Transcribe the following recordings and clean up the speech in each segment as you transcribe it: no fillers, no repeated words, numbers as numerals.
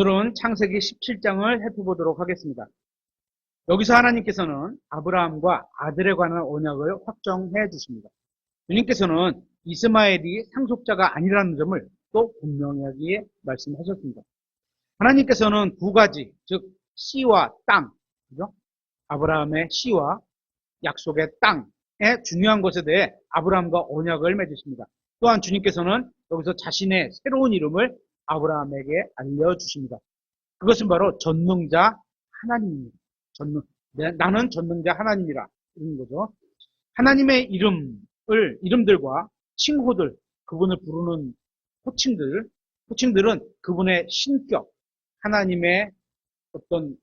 오늘은 창세기 17장을 살펴보도록 하겠습니다. 여기서 하나님께서는 아브라함과 아들에 관한 언약을 확정해 주십니다. 주님께서는 이스마엘이 상속자가 아니라는 점을 또 분명하게 말씀하셨습니다. 하나님께서는 두 가지, 즉 씨와 땅, 그죠? 아브라함의 씨와 약속의 땅의 중요한 것에 대해 아브라함과 언약을 맺으십니다. 또한 주님께서는 여기서 자신의 새로운 이름을 아브라함에게 알려주십니다. 그것은 바로 전능자 하나님입니다. 나는 전능자 하나님이라 이런 거죠. 하나님의 이름들과 칭호들, 그분을 부르는 호칭들은 그분의 신격, 하나님의 어떤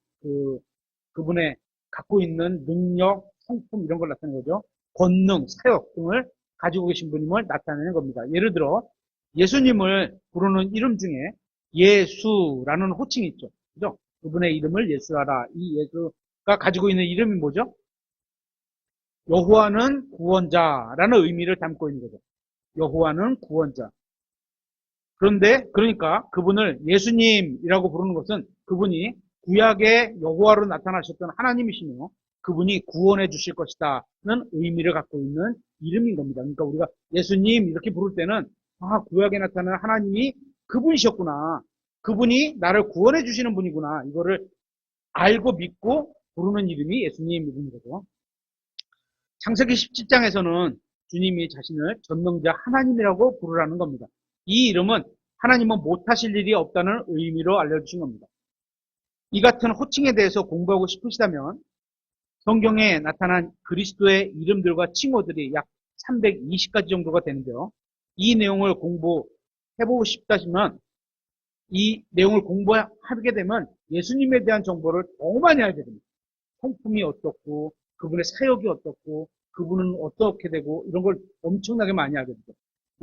그분의 갖고 있는 능력, 성품 이런 걸 나타내는 거죠. 권능, 사역 등을 가지고 계신 분임을 나타내는 겁니다. 예를 들어 예수님을 부르는 이름 중에 예수라는 호칭이 있죠. 그죠? 그분의 이름을 예수하라. 이 예수가 가지고 있는 이름이 뭐죠? 여호와는 구원자라는 의미를 담고 있는 거죠. 여호와는 구원자. 그러니까 그분을 예수님이라고 부르는 것은 그분이 구약의 여호와로 나타나셨던 하나님이시며 그분이 구원해 주실 것이다는 의미를 갖고 있는 이름인 겁니다. 그러니까 우리가 예수님 이렇게 부를 때는 구약에 나타나는 하나님이 그분이셨구나. 그분이 나를 구원해 주시는 분이구나. 이거를 알고 믿고 부르는 이름이 예수님 이름인 거죠. 창세기 17장에서는 주님이 자신을 전능자 하나님이라고 부르라는 겁니다. 이 이름은 하나님은 못하실 일이 없다는 의미로 알려주신 겁니다. 이 같은 호칭에 대해서 공부하고 싶으시다면 성경에 나타난 그리스도의 이름들과 칭호들이 약 320가지 정도가 되는데요. 이 내용을 공부해보고 싶다시면 이 내용을 공부하게 되면 예수님에 대한 정보를 너무 많이 알게 됩니다. 성품이 어떻고 그분의 사역이 어떻고 그분은 어떻게 되고 이런 걸 엄청나게 많이 알게 됩니다.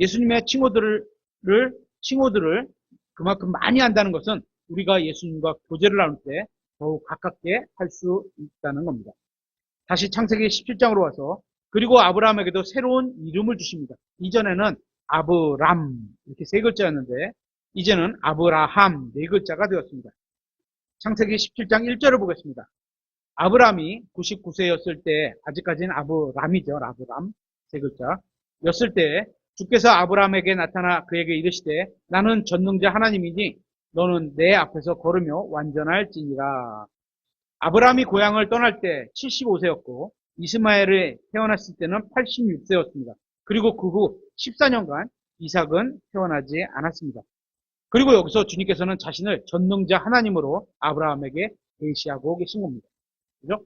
예수님의 칭호들을 그만큼 많이 안다는 것은 우리가 예수님과 교제를 나눌 때 더욱 가깝게 할 수 있다는 겁니다. 다시 창세기 17장으로 와서 그리고 아브라함에게도 새로운 이름을 주십니다. 이전에는 아브람 이렇게 세 글자였는데 이제는 아브라함 네 글자가 되었습니다. 창세기 17장 1절을 보겠습니다. 아브라함이 99세였을 때 아직까지는 아브람이죠. 아브람 세 글자 였을 때 주께서 아브라함에게 나타나 그에게 이르시되 나는 전능자 하나님이니 너는 내 앞에서 걸으며 완전할지니라. 아브라함이 고향을 떠날 때 75세였고 이스마엘이 태어났을 때는 86세였습니다. 그리고 그 후 14년간 이삭은 태어나지 않았습니다. 그리고 여기서 주님께서는 자신을 전능자 하나님으로 아브라함에게 계시하고 계신 겁니다. 그죠?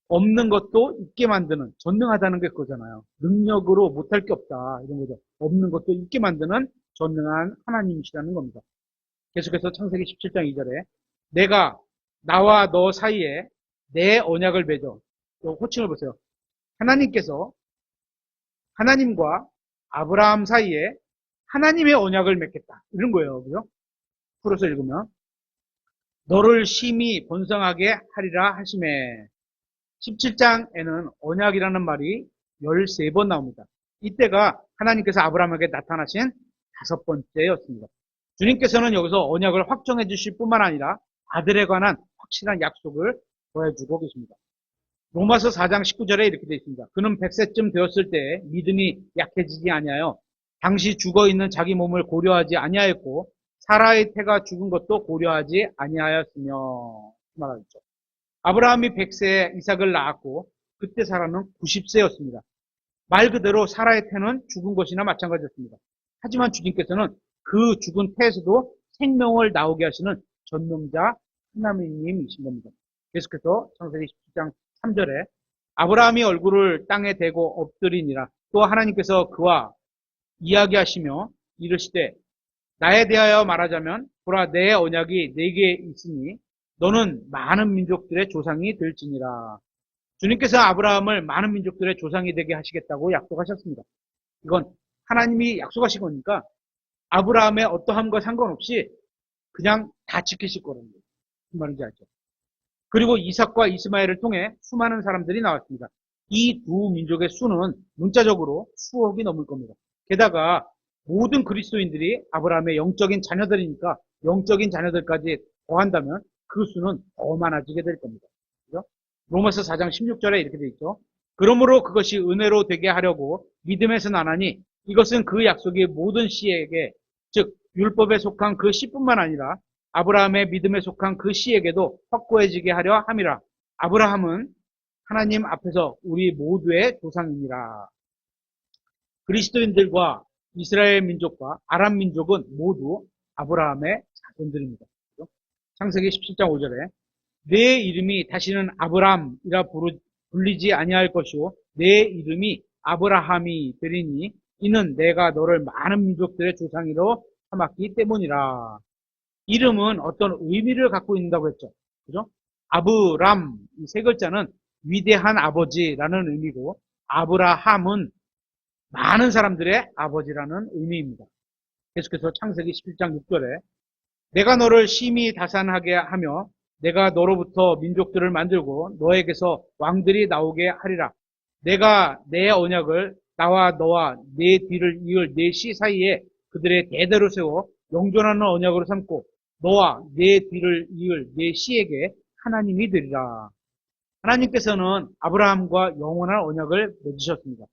없는 것도 있게 만드는, 전능하다는 게 그거잖아요. 능력으로 못할 게 없다 이런 거죠. 없는 것도 있게 만드는 전능한 하나님이시라는 겁니다. 계속해서 창세기 17장 2절에 내가 나와 너 사이에 내 언약을 맺어. 호칭을 보세요. 하나님께서 하나님과 아브라함 사이에 하나님의 언약을 맺겠다. 이런 거예요. 그죠? 풀어서 읽으면 너를 심히 번성하게 하리라 하시매. 17장에는 언약이라는 말이 13번 나옵니다. 이때가 하나님께서 아브라함에게 나타나신 5번째였습니다. 주님께서는 여기서 언약을 확정해 주실 뿐만 아니라 아들에 관한 확실한 약속을 보여주고 계십니다. 로마서 4장 19절에 이렇게 되어 있습니다. 그는 100세쯤 되었을 때 믿음이 약해지지 아니하여 당시 죽어있는 자기 몸을 고려하지 아니하였고 사라의 태가 죽은 것도 고려하지 아니하였으며 말하죠. 아브라함이 100세에 이삭을 낳았고 그때 사라는 90세였습니다. 말 그대로 사라의 태는 죽은 것이나 마찬가지였습니다. 하지만 주님께서는 그 죽은 태에서도 생명을 나오게 하시는 전능자 하나님이신 겁니다. 계속해서 창세기 17장 3절에 아브라함이 얼굴을 땅에 대고 엎드리니라. 또 하나님께서 그와 이야기하시며 이르시되 나에 대하여 말하자면 보라 내 언약이 네게 있으니 너는 많은 민족들의 조상이 될지니라. 주님께서 아브라함을 많은 민족들의 조상이 되게 하시겠다고 약속하셨습니다. 이건 하나님이 약속하신 거니까 아브라함의 어떠함과 상관없이 그냥 다 지키실 거라는 거예요. 무슨 말인지 알죠? 그리고 이삭과 이스마엘을 통해 수많은 사람들이 나왔습니다. 이 두 민족의 수는 문자적으로 수억이 넘을 겁니다. 게다가 모든 그리스도인들이 아브라함의 영적인 자녀들이니까 영적인 자녀들까지 더한다면 그 수는 더 많아지게 될 겁니다. 그죠? 로마서 4장 16절에 이렇게 되어 있죠. 그러므로 그것이 은혜로 되게 하려고 믿음에서 나나니 이것은 그 약속이 모든 씨에게, 즉 율법에 속한 그 씨뿐만 아니라 아브라함의 믿음에 속한 그 씨에게도 확고해지게 하려 함이라. 아브라함은 하나님 앞에서 우리 모두의 조상이니라. 그리스도인들과 이스라엘 민족과 아람 민족은 모두 아브라함의 자손들입니다. 창세기 17장 5절에 내 이름이 다시는 아브람이라 불리지 아니할 것이요 내 이름이 아브라함이 되리니 이는 내가 너를 많은 민족들의 조상이로 삼았기 때문이라. 이름은 어떤 의미를 갖고 있다고 했죠. 그죠? 아브람, 이 세 글자는 위대한 아버지라는 의미고, 아브라함은 많은 사람들의 아버지라는 의미입니다. 계속해서 창세기 17장 6절에 내가 너를 심히 다산하게 하며 내가 너로부터 민족들을 만들고 너에게서 왕들이 나오게 하리라. 내가 내 언약을 나와 너와 내 뒤를 이을 내 씨 사이에 그들의 대대로 세워 영존하는 언약으로 삼고 너와 내 뒤를 이을 내 씨에게 하나님이 되리라. 하나님께서는 아브라함과 영원한 언약을 맺으셨습니다.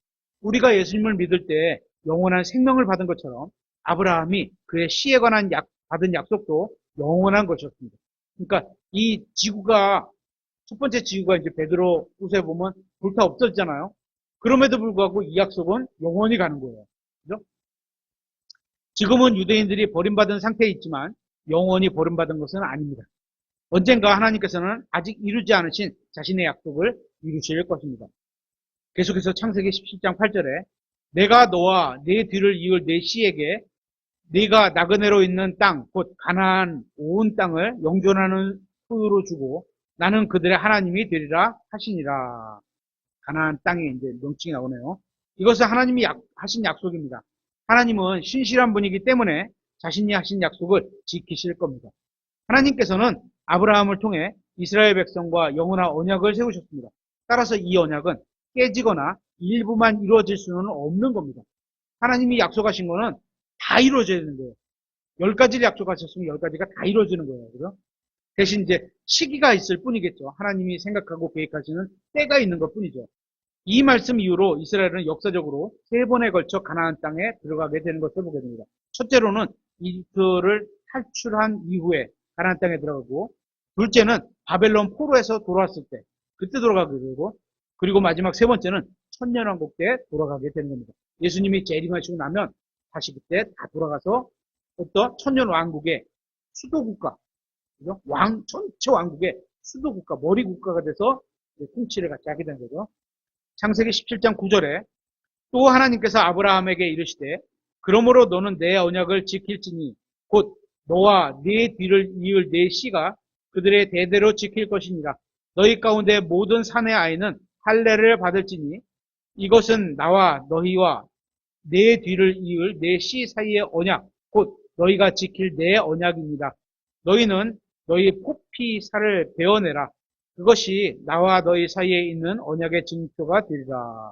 우리가 예수님을 믿을 때 영원한 생명을 받은 것처럼 아브라함이 그의 씨에 관한 받은 약속도 영원한 것이었습니다. 그러니까 이 지구가, 첫 번째 지구가 이제 베드로 후서에 보면 불타 없어지잖아요. 그럼에도 불구하고 이 약속은 영원히 가는 거예요. 그죠? 지금은 유대인들이 버림받은 상태에 있지만 영원히 버림받은 것은 아닙니다. 언젠가 하나님께서는 아직 이루지 않으신 자신의 약속을 이루실 것입니다. 계속해서 창세기 17장 8절에 내가 너와 내 뒤를 이을 내 씨에게 네가 나그네로 있는 땅, 곧 가나안 온 땅을 영존하는 소유로 주고 나는 그들의 하나님이 되리라 하시니라. 가나안 땅에 이제 명칭이 나오네요. 이것은 하나님이 하신 약속입니다. 하나님은 신실한 분이기 때문에 자신이 하신 약속을 지키실 겁니다. 하나님께서는 아브라함을 통해 이스라엘 백성과 영원한 언약을 세우셨습니다. 따라서 이 언약은 깨지거나 일부만 이루어질 수는 없는 겁니다. 하나님이 약속하신 거는 다 이루어져야 되는 거예요. 10가지를 약속하셨으면 10가지가 다 이루어지는 거예요. 그죠? 대신 이제 시기가 있을 뿐이겠죠. 하나님이 생각하고 계획하시는 때가 있는 것 뿐이죠. 이 말씀 이후로 이스라엘은 역사적으로 3번에 걸쳐 가나안 땅에 들어가게 되는 것을 보게 됩니다. 첫째로는 이집트를 탈출한 이후에 가나안 땅에 들어가고, 둘째는 바벨론 포로에서 돌아왔을 때 그때 돌아가게 되고, 그리고 마지막 세 번째는 천년왕국 때 돌아가게 되는 겁니다. 예수님이 재림하시고 나면 다시 그때 다 돌아가서 어떤 천년왕국의 수도국가, 그죠? 전체 왕국의 수도국가, 머리국가가 돼서 통치를 같이 하게 된 거죠. 창세기 17장 9절에 또 하나님께서 아브라함에게 이르시되 그러므로 너는 내 언약을 지킬지니 곧 너와 네 뒤를 이을 네 씨가 그들의 대대로 지킬 것이니라. 너희 가운데 모든 사내 아이는 할례를 받을지니 이것은 나와 너희와 내 뒤를 이을 내 씨 사이의 언약 곧 너희가 지킬 내 언약입니다. 너희는 너희 포피살을 베어내라. 그것이 나와 너희 사이에 있는 언약의 증표가 되리라.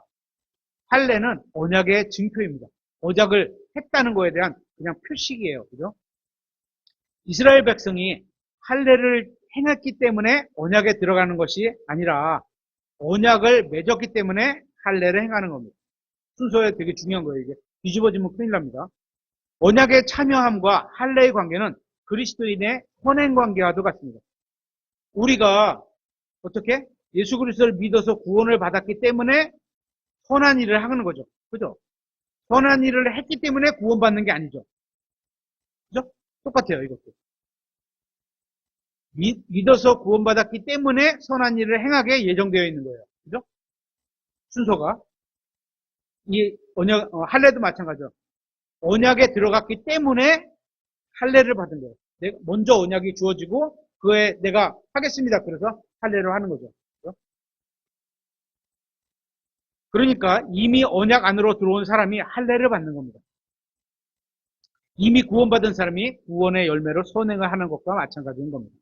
할례는 언약의 증표입니다. 언약을 했다는 거에 대한 그냥 표식이에요. 그죠? 이스라엘 백성이 할례를 행했기 때문에 언약에 들어가는 것이 아니라 언약을 맺었기 때문에 할례를 행하는 겁니다. 순서에 되게 중요한 거예요. 이게 뒤집어지면 큰일 납니다. 언약의 참여함과 할례의 관계는 그리스도인의 선행 관계와도 같습니다. 우리가 어떻게? 예수 그리스도를 믿어서 구원을 받았기 때문에 선한 일을 하는 거죠. 그죠? 선한 일을 했기 때문에 구원받는 게 아니죠. 그죠? 똑같아요, 이것도. 믿어서 구원받았기 때문에 선한 일을 행하게 예정되어 있는 거예요. 그죠? 순서가. 이 언약, 할례도 마찬가지죠. 언약에 들어갔기 때문에 할례를 받은 거예요. 먼저 언약이 주어지고 그에 내가 하겠습니다. 그래서 할례를 하는 거죠. 그죠? 그러니까 이미 언약 안으로 들어온 사람이 할례를 받는 겁니다. 이미 구원받은 사람이 구원의 열매로 선행을 하는 것과 마찬가지인 겁니다.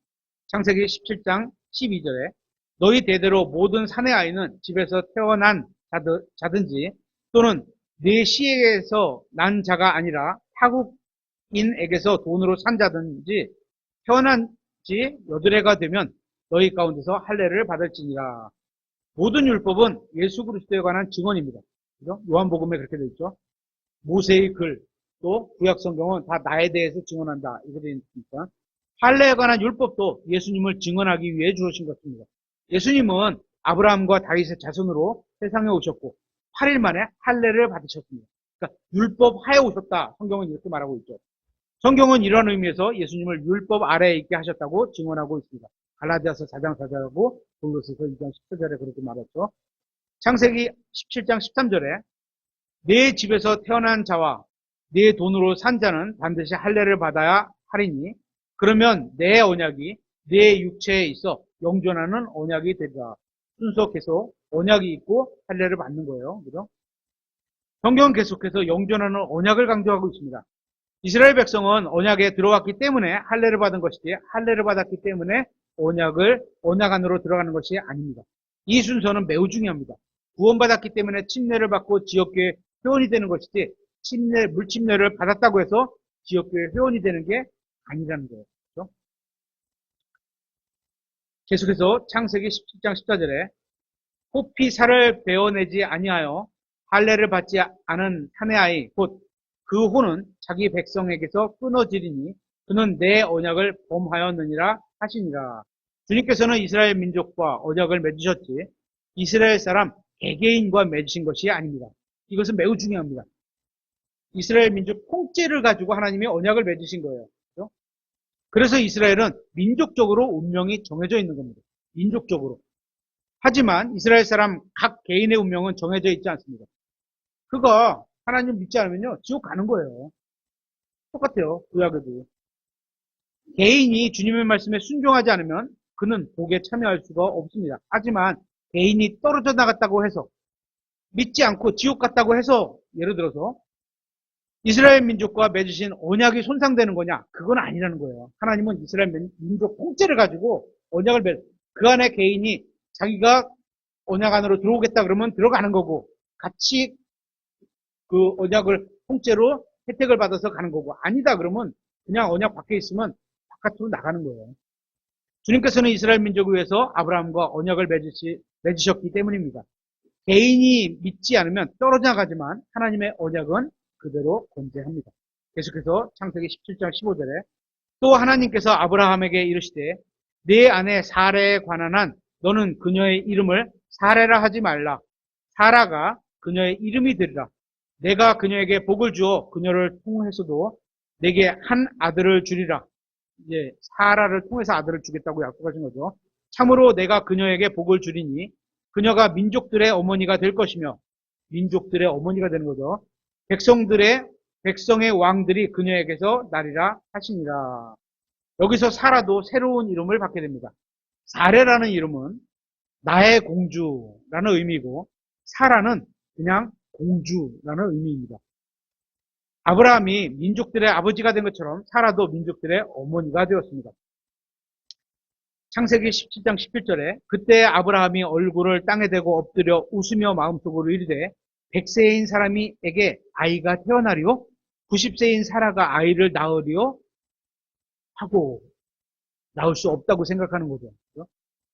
창세기 17장 12절에 너희 대대로 모든 사내 아이는 집에서 태어난 자든지 또는 내 시에게서 난 자가 아니라 타국인에게서 돈으로 산 자든지 태어난 지 여드레가 되면 너희 가운데서 할례를 받을지니라. 모든 율법은 예수 그리스도에 관한 증언입니다. 그죠? 요한복음에 그렇게 되어 있죠. 모세의 글, 또 구약 성경은 다 나에 대해서 증언한다. 이렇게 되어 있으니까. 할례에 관한 율법도 예수님을 증언하기 위해 주어진 것입니다. 예수님은 아브라함과 다윗의 자손으로 세상에 오셨고 8일 만에 할례를 받으셨습니다. 그러니까 율법 하에 오셨다. 성경은 이렇게 말하고 있죠. 성경은 이러한 의미에서 예수님을 율법 아래에 있게 하셨다고 증언하고 있습니다. 갈라디아서 4장 4절하고 골로새서 2장 17절에 그렇게 말했죠. 창세기 17장 13절에 내 집에서 태어난 자와 내 돈으로 산 자는 반드시 할례를 받아야 하리니 그러면 내 언약이 내 육체에 있어 영존하는 언약이 되리라. 순서 계속 언약이 있고 할례를 받는 거예요. 그죠? 성경은 계속해서 영존하는 언약을 강조하고 있습니다. 이스라엘 백성은 언약에 들어왔기 때문에 할례를 받은 것이지 할례를 받았기 때문에 언약 안으로 들어가는 것이 아닙니다. 이 순서는 매우 중요합니다. 구원받았기 때문에 침례를 받고 지역교회 회원이 되는 것이지 물침례를 받았다고 해서 지역교회 회원이 되는 게 아니라는 거예요. 그렇죠? 계속해서 창세기 17장 14절에 호피 살을 베어내지 아니하여 할례를 받지 않은 사내 아이 곧 그 호는 자기 백성에게서 끊어지리니 그는 내 언약을 범하였느니라 하시니라. 주님께서는 이스라엘 민족과 언약을 맺으셨지 이스라엘 사람 개개인과 맺으신 것이 아닙니다. 이것은 매우 중요합니다. 이스라엘 민족 통째를 가지고 하나님이 언약을 맺으신 거예요. 그렇죠? 그래서 이스라엘은 민족적으로 운명이 정해져 있는 겁니다. 민족적으로. 하지만 이스라엘 사람 각 개인의 운명은 정해져 있지 않습니다. 그거 하나님 믿지 않으면요 지옥 가는 거예요. 똑같아요. 구약에도. 개인이 주님의 말씀에 순종하지 않으면 그는 복에 참여할 수가 없습니다. 하지만 개인이 떨어져 나갔다고 해서 믿지 않고 지옥 갔다고 해서 예를 들어서 이스라엘 민족과 맺으신 언약이 손상되는 거냐? 그건 아니라는 거예요. 하나님은 이스라엘 민족 통째를 가지고 언약을 그 안에 개인이 자기가 언약 안으로 들어오겠다 그러면 들어가는 거고 같이 그 언약을 통째로 혜택을 받아서 가는 거고 아니다 그러면 그냥 언약 밖에 있으면 바깥으로 나가는 거예요. 주님께서는 이스라엘 민족을 위해서 아브라함과 언약을 맺으셨기 때문입니다. 개인이 믿지 않으면 떨어져 나가지만 하나님의 언약은 그대로 건재합니다. 계속해서 창세기 17장 15절에 또 하나님께서 아브라함에게 이르시되 내 아내 사라에 관한 한 너는 그녀의 이름을 사라라 하지 말라. 사라가 그녀의 이름이 되리라. 내가 그녀에게 복을 주어 그녀를 통해서도 내게 한 아들을 주리라. 이제 사라를 통해서 아들을 주겠다고 약속하신 거죠. 참으로 내가 그녀에게 복을 주리니 그녀가 민족들의 어머니가 될 것이며 민족들의 어머니가 되는 거죠. 백성의 왕들이 그녀에게서 나리라 하시니라. 여기서 사라도 새로운 이름을 받게 됩니다. 사레라는 이름은 나의 공주라는 의미고 사라는 그냥 공주라는 의미입니다. 아브라함이 민족들의 아버지가 된 것처럼 사라도 민족들의 어머니가 되었습니다. 창세기 17장 11절에 그때 아브라함이 얼굴을 땅에 대고 엎드려 웃으며 마음속으로 이르되 100세인 사람에게 아이가 태어나리요? 90세인 사라가 아이를 낳으리요? 하고 낳을 수 없다고 생각하는 거죠.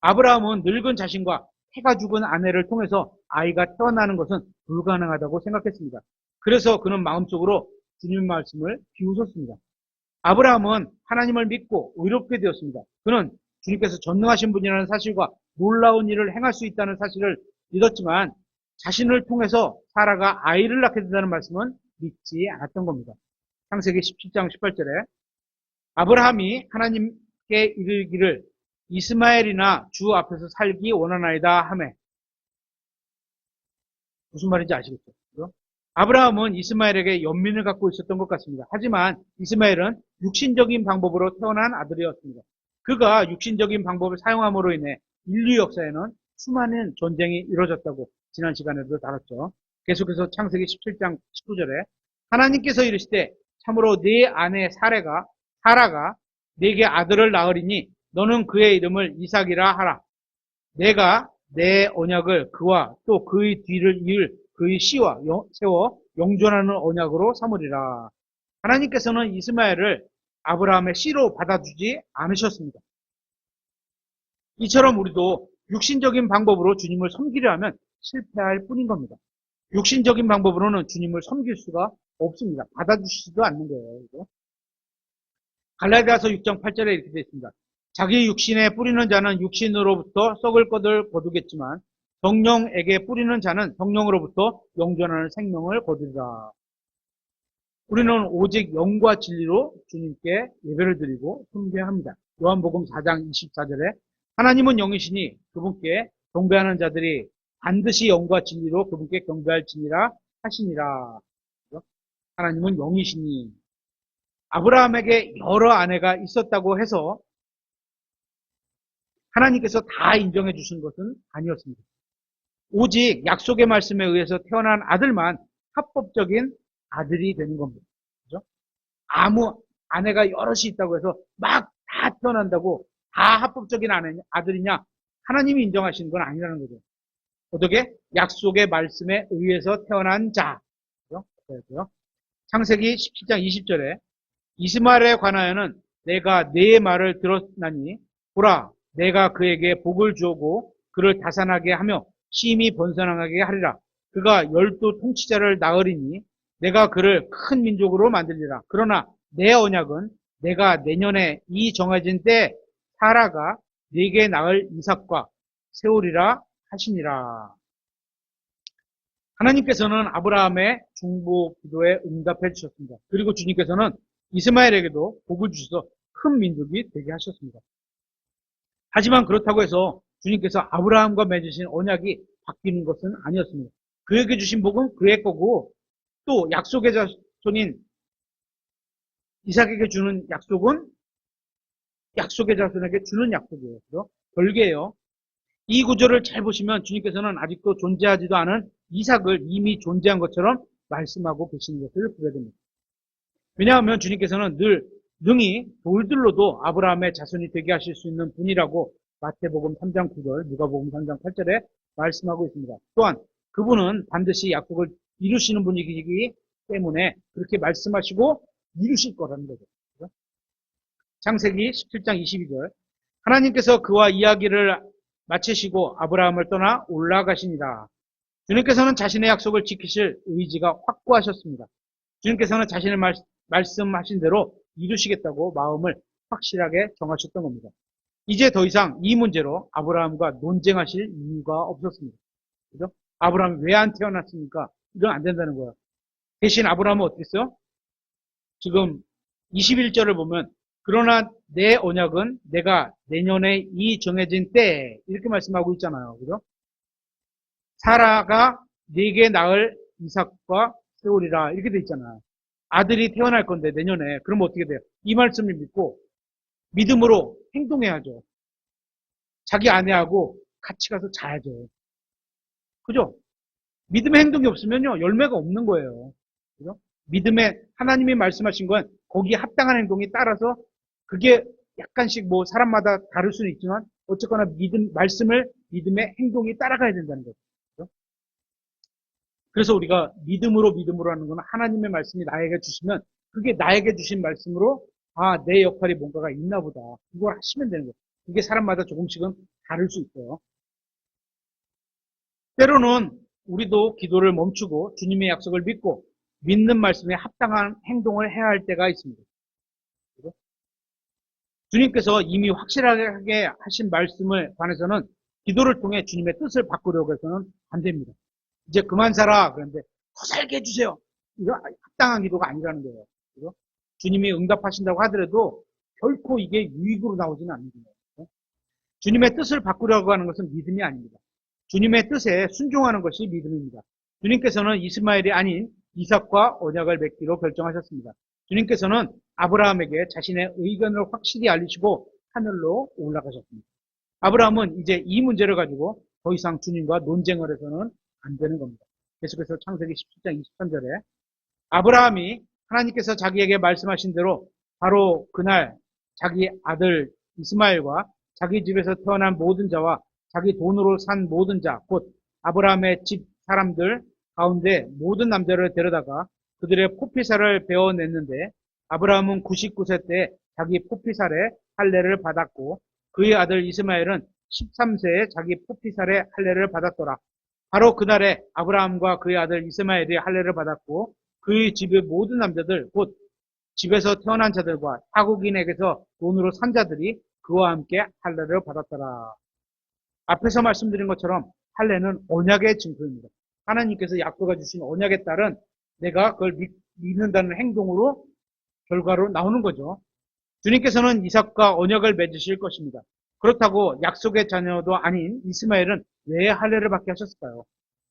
아브라함은 늙은 자신과 태가 죽은 아내를 통해서 아이가 태어나는 것은 불가능하다고 생각했습니다. 그래서 그는 마음속으로 주님 말씀을 비웃었습니다. 아브라함은 하나님을 믿고 의롭게 되었습니다. 그는 주님께서 전능하신 분이라는 사실과 놀라운 일을 행할 수 있다는 사실을 믿었지만 자신을 통해서 사라가 아이를 낳게 된다는 말씀은 믿지 않았던 겁니다. 창세기 17장 18절에 아브라함이 하나님께 이르기를 이스마엘이나 주 앞에서 살기 원하나이다 하매 무슨 말인지 아시겠죠? 그렇죠? 아브라함은 이스마엘에게 연민을 갖고 있었던 것 같습니다. 하지만 이스마엘은 육신적인 방법으로 태어난 아들이었습니다. 그가 육신적인 방법을 사용함으로 인해 인류 역사에는 수많은 전쟁이 이루어졌다고 지난 시간에도 다뤘죠. 계속해서 창세기 17장 19절에 하나님께서 이르시되 참으로 네 아내 사라가 네게 아들을 낳으리니 너는 그의 이름을 이삭이라 하라. 내가 내 언약을 그와 또 그의 뒤를 이을 그의 씨와 세워 영존하는 언약으로 삼으리라. 하나님께서는 이스마엘을 아브라함의 씨로 받아주지 않으셨습니다. 이처럼 우리도 육신적인 방법으로 주님을 섬기려 하면 실패할 뿐인 겁니다. 육신적인 방법으로는 주님을 섬길 수가 없습니다. 받아주시지도 않는 거예요. 그죠? 갈라디아서 6장 8절에 이렇게 되어 있습니다. 자기 육신에 뿌리는 자는 육신으로부터 썩을 것을 거두겠지만 성령에게 뿌리는 자는 성령으로부터 영존하는 생명을 거두리라. 우리는 오직 영과 진리로 주님께 예배를 드리고 숭배합니다. 요한복음 4장 24절에 하나님은 영이시니 그분께 경배하는 자들이 반드시 영과 진리로 그분께 경배할지니라 하시니라. 하나님은 영이시니 아브라함에게 여러 아내가 있었다고 해서 하나님께서 다 인정해 주신 것은 아니었습니다. 오직 약속의 말씀에 의해서 태어난 아들만 합법적인 아들이 되는 겁니다. 그죠? 아무 아내가 여럿이 있다고 해서 막 다 태어난다고 다 합법적인 아들이냐? 하나님이 인정하시는 건 아니라는 거죠. 어떻게? 약속의 말씀에 의해서 태어난 자. 그죠? 창세기 17장 20절에 이스마엘에 관하여는 내가 네 말을 들었나니 보라 내가 그에게 복을 주고 그를 다산하게 하며 심히 번성하게 하리라. 그가 12 통치자를 낳으리니 내가 그를 큰 민족으로 만들리라. 그러나 내 언약은 내가 내년에 이 정해진 때 사라가 네게 낳을 이삭과 세우리라 하시니라. 하나님께서는 아브라함의 중보 기도에 응답해 주셨습니다. 그리고 주님께서는 이스마엘에게도 복을 주셔서 큰 민족이 되게 하셨습니다. 하지만 그렇다고 해서 주님께서 아브라함과 맺으신 언약이 바뀌는 것은 아니었습니다. 그에게 주신 복은 그의 거고 또 약속의 자손인 이삭에게 주는 약속은 약속의 자손에게 주는 약속이에요. 그죠? 별개예요. 이 구절을 잘 보시면 주님께서는 아직도 존재하지도 않은 이삭을 이미 존재한 것처럼 말씀하고 계시는 것을 보게 됩니다. 왜냐하면 주님께서는 늘 능히 돌들로도 아브라함의 자손이 되게 하실 수 있는 분이라고 마태복음 3장 9절, 누가복음 3장 8절에 말씀하고 있습니다. 또한 그분은 반드시 약속을 이루시는 분이기 때문에 그렇게 말씀하시고 이루실 거라는 거죠. 그렇죠? 창세기 17장 22절 하나님께서 그와 이야기를 마치시고 아브라함을 떠나 올라가시니라. 주님께서는 자신의 약속을 지키실 의지가 확고하셨습니다. 주님께서는 자신의 말씀하신 대로 이루시겠다고 마음을 확실하게 정하셨던 겁니다. 이제 더 이상 이 문제로 아브라함과 논쟁하실 이유가 없었습니다. 그죠? 아브라함이 왜 안 태어났습니까? 이건 안 된다는 거예요. 대신 아브라함은 어떻게 했어요? 지금 21절을 보면 그러나 내 언약은 내가 내년에 이 정해진 때 이렇게 말씀하고 있잖아요. 그죠? 사라가 네게 낳을 이삭과 세우리라 이렇게 돼 있잖아요. 아들이 태어날 건데 내년에 그럼 어떻게 돼요? 이 말씀을 믿고 믿음으로 행동해야죠. 자기 아내하고 같이 가서 자야죠. 그죠? 믿음의 행동이 없으면요 열매가 없는 거예요. 그죠? 믿음에 하나님이 말씀하신 건 거기에 합당한 행동이 따라서 그게 약간씩 뭐 사람마다 다를 수는 있지만 어쨌거나 말씀을 믿음의 행동이 따라가야 된다는 거죠. 그죠? 그래서 우리가 믿음으로 하는 건 하나님의 말씀이 나에게 주시면 그게 나에게 주신 말씀으로 아, 내 역할이 뭔가가 있나 보다. 이걸 하시면 되는 거예요. 이게 사람마다 조금씩은 다를 수 있어요. 때로는 우리도 기도를 멈추고 주님의 약속을 믿고 믿는 말씀에 합당한 행동을 해야 할 때가 있습니다. 그죠? 주님께서 이미 확실하게 하신 말씀을 관해서는 기도를 통해 주님의 뜻을 바꾸려고 해서는 안 됩니다. 이제 그만 살아. 그런데 더 살게 해주세요. 이거 합당한 기도가 아니라는 거예요. 그죠? 주님이 응답하신다고 하더라도 결코 이게 유익으로 나오지는 않는 거예요. 주님의 뜻을 바꾸려고 하는 것은 믿음이 아닙니다. 주님의 뜻에 순종하는 것이 믿음입니다. 주님께서는 이스마엘이 아닌 이삭과 언약을 맺기로 결정하셨습니다. 주님께서는 아브라함에게 자신의 의견을 확실히 알리시고 하늘로 올라가셨습니다. 아브라함은 이제 이 문제를 가지고 더 이상 주님과 논쟁을 해서는 안 되는 겁니다. 계속해서 창세기 17장 23절에 아브라함이 하나님께서 자기에게 말씀하신 대로 바로 그날 자기 아들 이스마엘과 자기 집에서 태어난 모든 자와 자기 돈으로 산 모든 자, 곧 아브라함의 집 사람들 가운데 모든 남자를 데려다가 그들의 포피살을 베어냈는데 아브라함은 99세 때 자기 포피살의 할례를 받았고 그의 아들 이스마엘은 13세에 자기 포피살의 할례를 받았더라. 바로 그날에 아브라함과 그의 아들 이스마엘이 할례를 받았고 그의 집의 모든 남자들 곧 집에서 태어난 자들과 타국인에게서 돈으로 산 자들이 그와 함께 할례를 받았더라. 앞에서 말씀드린 것처럼 할례는 언약의 증거입니다. 하나님께서 약속해 주신 언약에 따른 내가 그걸 믿는다는 행동으로 결과로 나오는 거죠. 주님께서는 이삭과 언약을 맺으실 것입니다. 그렇다고 약속의 자녀도 아닌 이스마엘은 왜 할례를 받게 하셨을까요?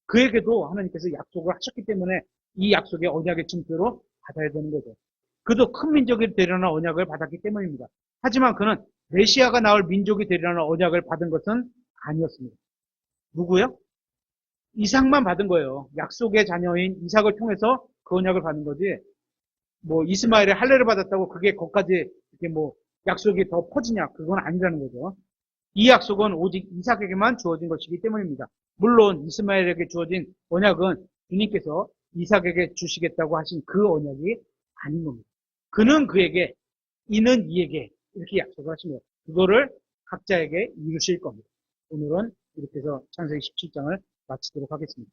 그에게도 하나님께서 약속을 하셨기 때문에 이 약속의 언약의 증표로 받아야 되는 거죠. 그도 큰 민족이 되려는 언약을 받았기 때문입니다. 하지만 그는 메시아가 나올 민족이 되려는 언약을 받은 것은 아니었습니다. 누구요? 이삭만 받은 거예요. 약속의 자녀인 이삭을 통해서 그 언약을 받은 거지. 뭐 이스마엘의 할례를 받았다고 그게 거기까지 이렇게 뭐 약속이 더 퍼지냐? 그건 아니라는 거죠. 이 약속은 오직 이삭에게만 주어진 것이기 때문입니다. 물론 이스마엘에게 주어진 언약은 주님께서 이삭에게 주시겠다고 하신 그 언약이 아닌 겁니다. 그는 그에게, 이는 이에게 이렇게 약속을 하신 거예요. 그거를 각자에게 이루실 겁니다. 오늘은 이렇게 해서 창세기 17장을 마치도록 하겠습니다.